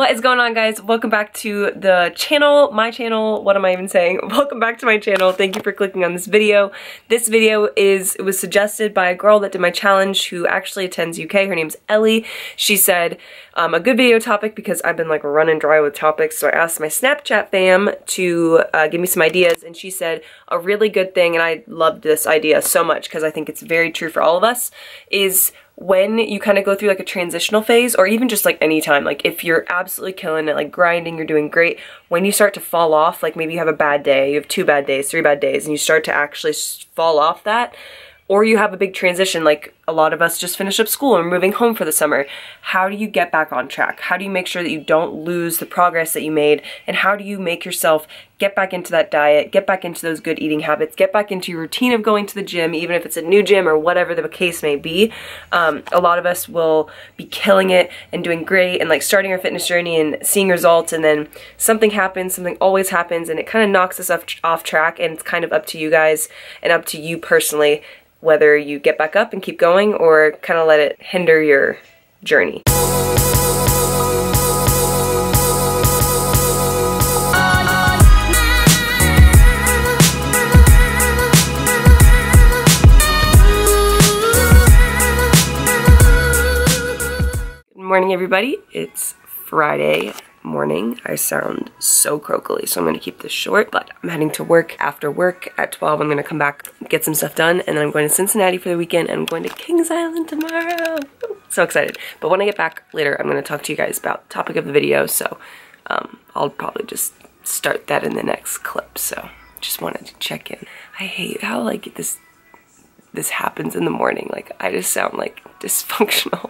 What is going on, guys? Welcome back to the channel, my channel. What am I even saying? Welcome back to my channel. Thank you for clicking on this video. This video it was suggested by a girl that did my challenge who actually attends UK. Her name's Ellie. She said a good video topic because I've been like running dry with topics. So I asked my Snapchat fam to give me some ideas, and she said a really good thing, and I loved this idea so much because I think it's very true for all of us, is when you kind of go through like a transitional phase, or even just like any time, like if you're absolutely killing it, like grinding, you're doing great, when you start to fall off, like maybe you have a bad day, you have 2 bad days, 3 bad days, and you start to actually fall off that, or you have a big transition, like a lot of us just finished up school and moving home for the summer. How do you get back on track? How do you make sure that you don't lose the progress that you made? And how do you make yourself get back into that diet, get back into those good eating habits, get back into your routine of going to the gym, even if it's a new gym or whatever the case may be? A lot of us will be killing it and doing great and like starting our fitness journey and seeing results, and then something happens, something always happens, and it kind of knocks us off track, and it's kind of up to you guys and up to you personally whether you get back up and keep going or kind of let it hinder your journey. Good morning, everybody. It's Friday morning. I sound so croakily, so I'm going to keep this short, but I'm heading to work. After work at 12, I'm going to come back, get some stuff done, and then I'm going to Cincinnati for the weekend, and I'm going to Kings Island tomorrow. So excited. But when I get back later, I'm going to talk to you guys about the topic of the video, so I'll probably just start that in the next clip. So just wanted to check in. I hate how like this happens in the morning. Like I just sound like dysfunctional.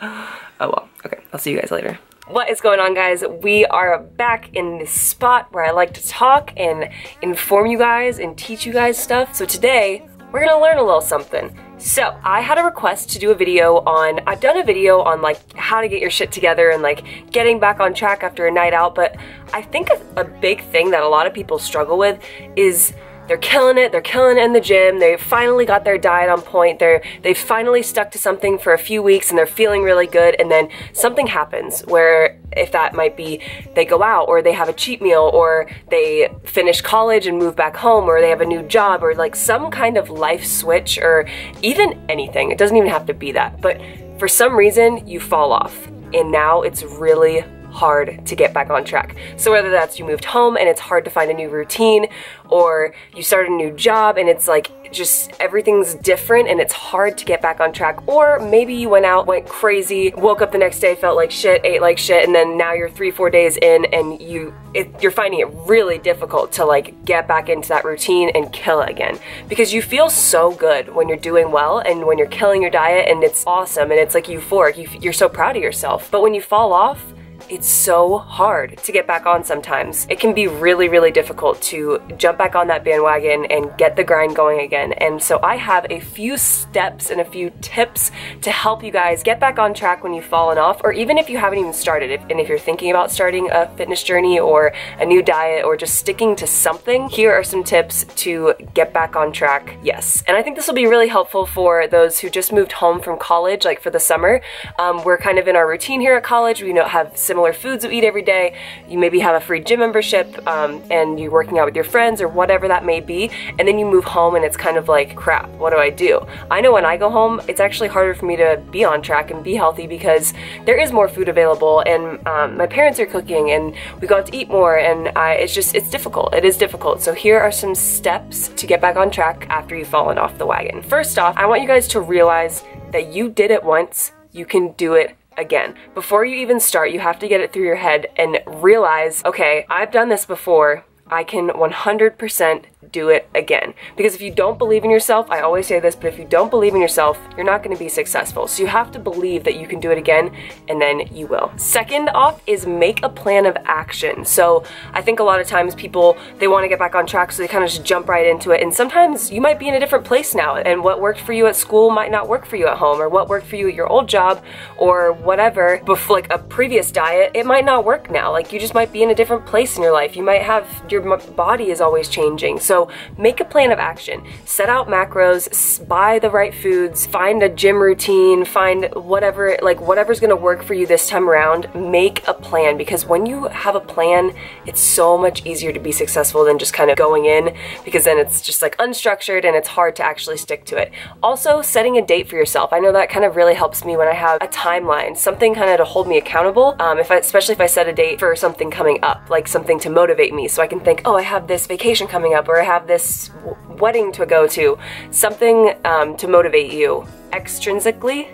Oh well. Okay, I'll see you guys later. What is going on, guys? We are back in this spot where I like to talk and inform you guys and teach you guys stuff. So today, we're gonna learn a little something. So I had a request to do a video on, I've done a video on like how to get your shit together and like getting back on track after a night out, but I think a big thing that a lot of people struggle with is they're killing it in the gym, they finally got their diet on point, they've finally stuck to something for a few weeks and they're feeling really good, and then something happens where, if that might be they go out, or they have a cheat meal, or they finish college and move back home, or they have a new job, or like some kind of life switch, or even anything. It doesn't even have to be that, but for some reason you fall off, and now it's really hard to get back on track. So whether that's you moved home and it's hard to find a new routine, or you started a new job and it's like just everything's different and it's hard to get back on track, or maybe you went out, went crazy, woke up the next day, felt like shit, ate like shit, and then now you're 3-4 days in and you're finding it really difficult to like get back into that routine and kill it again, because you feel so good when you're doing well and when you're killing your diet and it's awesome and it's like euphoric, you're so proud of yourself. But when you fall off, it's so hard to get back on sometimes. It can be really, really difficult to jump back on that bandwagon and get the grind going again. And so I have a few steps and a few tips to help you guys get back on track when you've fallen off, or even if you haven't even started. And if you're thinking about starting a fitness journey or a new diet or just sticking to something, here are some tips to get back on track. Yes, and I think this will be really helpful for those who just moved home from college, like for the summer. We're kind of in our routine here at college. We have similar foods we eat every day. You maybe have a free gym membership and you're working out with your friends or whatever that may be, and then you move home and it's kind of like, crap, what do I do? I know when I go home, it's actually harder for me to be on track and be healthy because there is more food available, and my parents are cooking and we go out to eat more, and it's difficult. It is difficult. So here are some steps to get back on track after you've fallen off the wagon. First off, I want you guys to realize that you did it once, you can do it again. Before you even start, you have to get it through your head and realize, okay, I've done this before, I can 100% do it again. Because if you don't believe in yourself, I always say this, but if you don't believe in yourself, you're not going to be successful. So you have to believe that you can do it again, and then you will. Second off is make a plan of action. So I think a lot of times people, they want to get back on track, so they kind of just jump right into it. And sometimes you might be in a different place now, and what worked for you at school might not work for you at home, or what worked for you at your old job, or whatever, before like a previous diet, it might not work now. Like you just might be in a different place in your life. You might have, your body is always changing. So So make a plan of action. Set out macros, buy the right foods, find a gym routine, find whatever, like whatever's gonna work for you this time around. Make a plan, because when you have a plan, it's so much easier to be successful than just kind of going in, because then it's just like unstructured and it's hard to actually stick to it. Also, setting a date for yourself. I know that kind of really helps me when I have a timeline, something kind of to hold me accountable, especially if I set a date for something coming up, like something to motivate me, so I can think, oh, I have this vacation coming up, or I have this wedding to go to, something to motivate you extrinsically.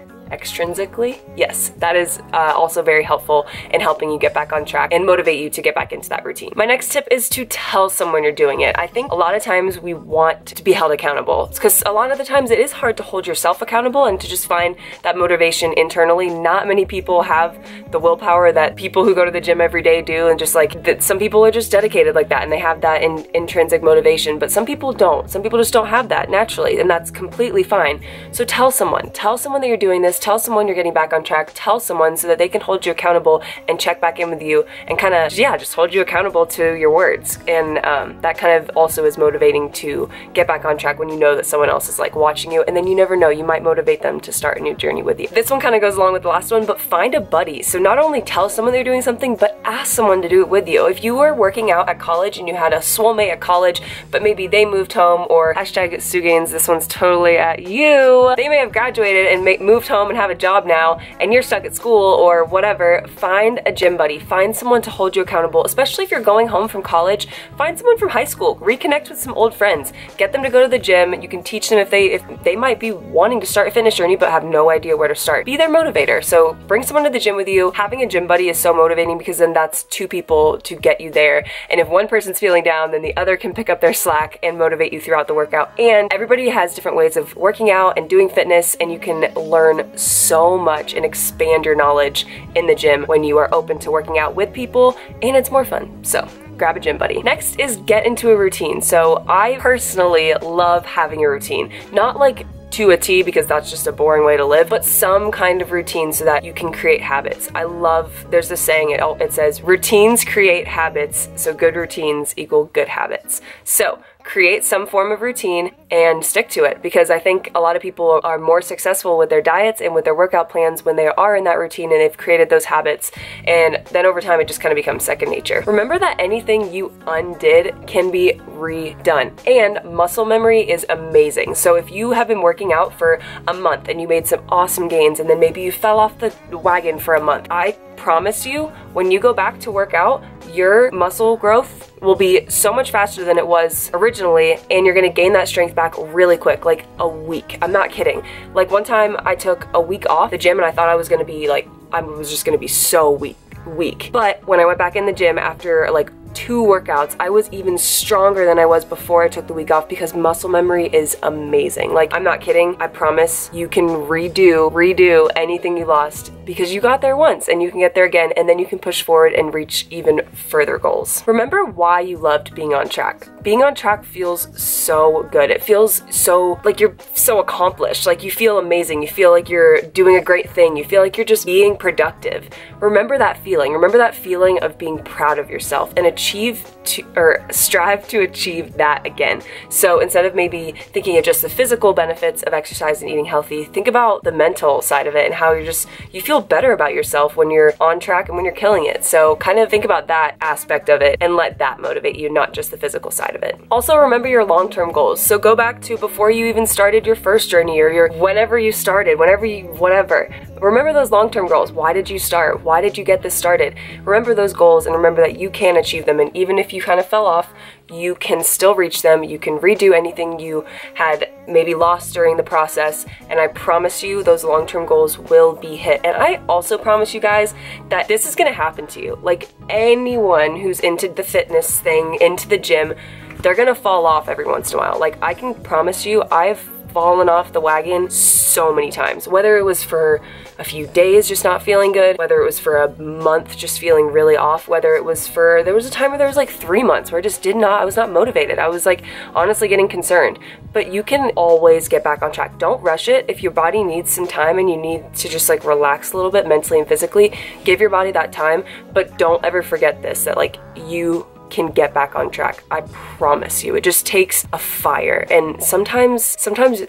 Yes, that is also very helpful in helping you get back on track and motivate you to get back into that routine. My next tip is to tell someone you're doing it. I think a lot of times we want to be held accountable, because a lot of the times it is hard to hold yourself accountable and to just find that motivation internally. Not many people have the willpower that people who go to the gym every day do, and just like that, some people are just dedicated like that and they have that intrinsic motivation, but some people don't. Some people just don't have that naturally, and that's completely fine. So tell someone that you're doing this. Tell someone you're getting back on track. Tell someone so that they can hold you accountable and check back in with you and kind of, yeah, just hold you accountable to your words. And that kind of also is motivating to get back on track when you know that someone else is like watching you, and then you never know, you might motivate them to start a new journey with you. This one kind of goes along with the last one, but find a buddy. So not only tell someone they're doing something, but ask someone to do it with you. If you were working out at college and you had a soulmate at college, but maybe they moved home, or hashtag Sugains, this one's totally at you. They may have graduated and moved home and have a job now, and you're stuck at school or whatever. Find a gym buddy. Find someone to hold you accountable, especially if you're going home from college. Find someone from high school. Reconnect with some old friends. Get them to go to the gym. You can teach them if they might be wanting to start a fitness journey but have no idea where to start. Be their motivator. So bring someone to the gym with you. Having a gym buddy is so motivating, because then that's two people to get you there. And if one person's feeling down, then the other can pick up their slack and motivate you throughout the workout. And everybody has different ways of working out and doing fitness, and you can learn so much and expand your knowledge in the gym when you are open to working out with people, and it's more fun. So grab a gym buddy. Next is get into a routine. So I personally love having a routine, not like to a T, because that's just a boring way to live, but some kind of routine so that you can create habits. I love, there's this saying, it says routines create habits, so good routines equal good habits. So create some form of routine and stick to it, because I think a lot of people are more successful with their diets and with their workout plans when they are in that routine and they've created those habits, and then over time it just kind of becomes second nature. Remember that anything you undid can be redone, and muscle memory is amazing. So if you have been working out for a month and you made some awesome gains, and then maybe you fell off the wagon for a month, I promise you, when you go back to work out, your muscle growth will be so much faster than it was originally, and you're gonna gain that strength back really quick, like a week. I'm not kidding. Like one time I took a week off the gym and I thought I was gonna be like, I was just gonna be so weak. But when I went back in the gym after like 2 workouts, I was even stronger than I was before I took the week off, because muscle memory is amazing. Like, I'm not kidding. I promise you can redo anything you lost, because you got there once and you can get there again, and then you can push forward and reach even further goals. Remember why you loved being on track. Being on track feels so good. It feels so like you're so accomplished. Like you feel amazing. You feel like you're doing a great thing. You feel like you're just being productive. Remember that feeling. Remember that feeling of being proud of yourself, and strive to achieve that again. So instead of maybe thinking of just the physical benefits of exercise and eating healthy, think about the mental side of it and how you feel better about yourself when you're on track and when you're killing it. So kind of think about that aspect of it and let that motivate you, not just the physical side of it. Also remember your long-term goals. So go back to before you even started your first journey, or whenever you started, whatever. Remember those long-term goals. Why did you start? Why did you get this started? Remember those goals, and remember that you can achieve them. And even if you kind of fell off, you can still reach them. You can redo anything you had maybe lost during the process. And I promise you those long-term goals will be hit. And I also promise you guys that this is going to happen to you. Like anyone who's into the fitness thing, into the gym, they're going to fall off every once in a while. Like I can promise you, I've fallen off the wagon so many times, whether it was for a few days just not feeling good, whether it was for a month just feeling really off, whether it was for, there was a time where there was like 3 months where I was not motivated. I was like honestly getting concerned. But you can always get back on track. Don't rush it. If your body needs some time and you need to just like relax a little bit mentally and physically, give your body that time, but don't ever forget this, that like you can get back on track. I promise you. It just takes a fire, and sometimes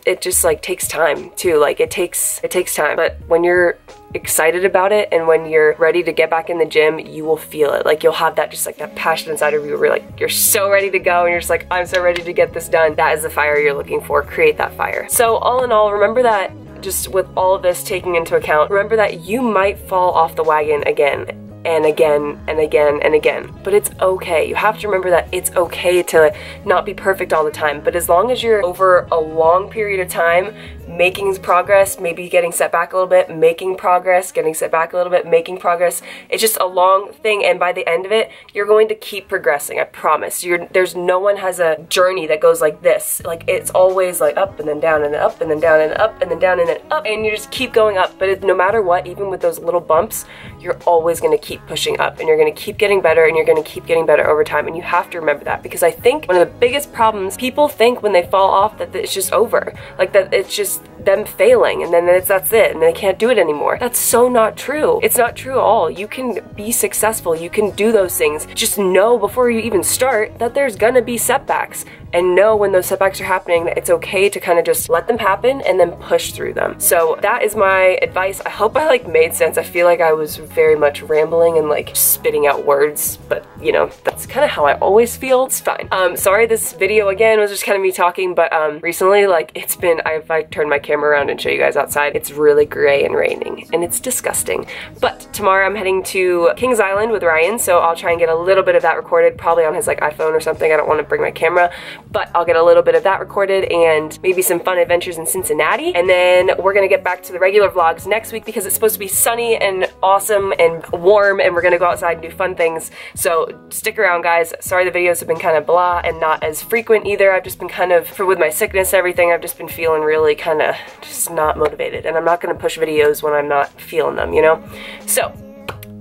it just like takes time too. Like it takes time, but when you're excited about it and when you're ready to get back in the gym, you will feel it. Like you'll have that just like that passion inside of you where like you're so ready to go and you're just like, I'm so ready to get this done. That is the fire you're looking for. Create that fire. So all in all, remember that, just with all of this taking into account, remember that you might fall off the wagon again and again and again and again, but it's okay. You have to remember that it's okay to not be perfect all the time, but as long as you're over a long period of time making progress, maybe getting set back a little bit, making progress, getting set back a little bit, making progress, it's just a long thing, and by the end of it, you're going to keep progressing, I promise. There's no one has a journey that goes like this. Like it's always like up and then down and then up and then down and up and then down and then up, and you just keep going up. But no matter what, even with those little bumps, you're always going to keep pushing up, and you're going to keep getting better, and you're going to keep getting better over time, and you have to remember that, because I think one of the biggest problems, people think when they fall off that it's just over, like that it's just them failing and then that's it and they can't do it anymore. That's so not true. It's not true at all. You can be successful. You can do those things. Just know before you even start that there's gonna be setbacks, and know when those setbacks are happening that it's okay to kind of just let them happen and then push through them. So that is my advice. I hope I like made sense. I feel like I was very much rambling and like spitting out words, but you know, that's kind of how I always feel. It's fine. Sorry this video again was just kind of me talking, but recently like it's been, if I turn my camera around and show you guys outside, it's really gray and raining and it's disgusting. But tomorrow I'm heading to Kings Island with Ryan, so I'll try and get a little bit of that recorded, probably on his like iPhone or something. I don't want to bring my camera, but I'll get a little bit of that recorded and maybe some fun adventures in Cincinnati. And then we're gonna get back to the regular vlogs next week because it's supposed to be sunny and awesome and warm, and we're gonna go outside and do fun things. So stick around, guys. Sorry the videos have been kind of blah and not as frequent either. I've just been kind of, with my sickness and everything, I've just been feeling really kind of just not motivated, and I'm not gonna push videos when I'm not feeling them, you know? So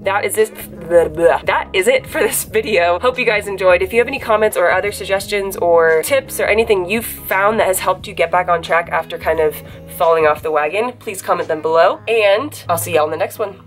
that is it for this video. Hope you guys enjoyed. If you have any comments or other suggestions or tips or anything you've found that has helped you get back on track after kind of falling off the wagon, please comment them below, and I'll see y'all in the next one.